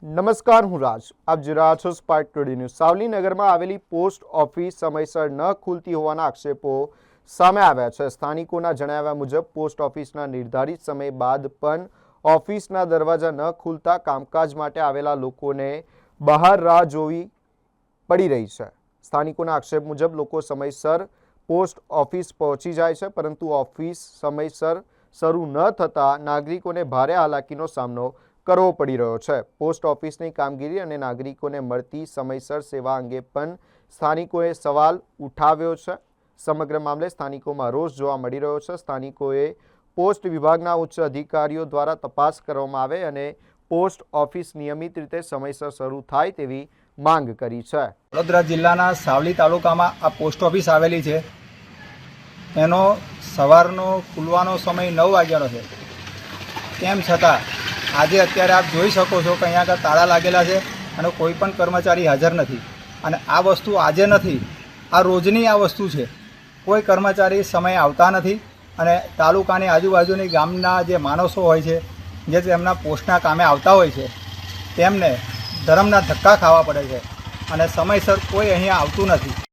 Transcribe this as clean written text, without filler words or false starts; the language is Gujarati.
નમસ્કાર, હું રાજ. આપ જોઈ રહ્યા છો સ્પાર્ક ટુડે ન્યૂઝ. સાવલી નગરમાં આવેલી પોસ્ટ ઓફિસ સમયસર ન ખુલતી હોવાના આક્ષેપો સામે આવ્યા છે. સ્થાનિકોના જણાવ્યા મુજબ પોસ્ટ ઓફિસના નિર્ધારિત સમય બાદ પણ ઓફિસના દરવાજા ન ખુલતા કામકાજ માટે આવેલા લોકોને બહાર રાહ જોવી પડી રહી છે. સ્થાનિકોના આક્ષેપ મુજબ લોકો સમયસર પોસ્ટ ઓફિસ પહોંચી જાય છે, પરંતુ ઓફિસ સમયસર શરૂ ન થતાં નાગરિકોને ભારે હાલાકીનો સામનો કરવો પડી રહ્યો છે. પોસ્ટ ઓફિસની કામગીરી અને નાગરિકોને મળતી સમયસર સેવા અંગે પણ સ્થાનિકોએ સવાલ ઉઠાવ્યો છે. સમગ્ર મામલે સ્થાનિકોમાં રોષ જોવા મળી રહ્યો છે. સ્થાનિકોએ પોસ્ટ વિભાગના ઉચ્ચ અધિકારીઓ દ્વારા તપાસ કરવામાં આવે અને પોસ્ટ ઓફિસ નિયમિત રીતે સમયસર શરૂ થાય તેવી માંગ કરી છે. વડોદરા જિલ્લાના સાવલી તાલુકામાં આ પોસ્ટ ઓફિસ આવેલી છે. એનો સવારનો ખુલવાનો સમય 9 વાગ્યાનો છે. તેમ છતાં આજે અત્યારે આપ જોઈ શકો છો કે અહીંયા આગળ તાળા લાગેલા છે અને કોઈ પણ કર્મચારી હાજર નથી. અને આ વસ્તુ આજે નથી, આ રોજની આ વસ્તુ છે. કોઈ કર્મચારી સમય આવતા નથી અને તાલુકાની આજુબાજુની ગામના જે માણસો હોય છે, જે તેમના પોસ્ટના કામે આવતા હોય છે, તેમને ધરમના ધક્કા ખાવા પડે છે અને સમયસર કોઈ અહીંયા આવતું નથી.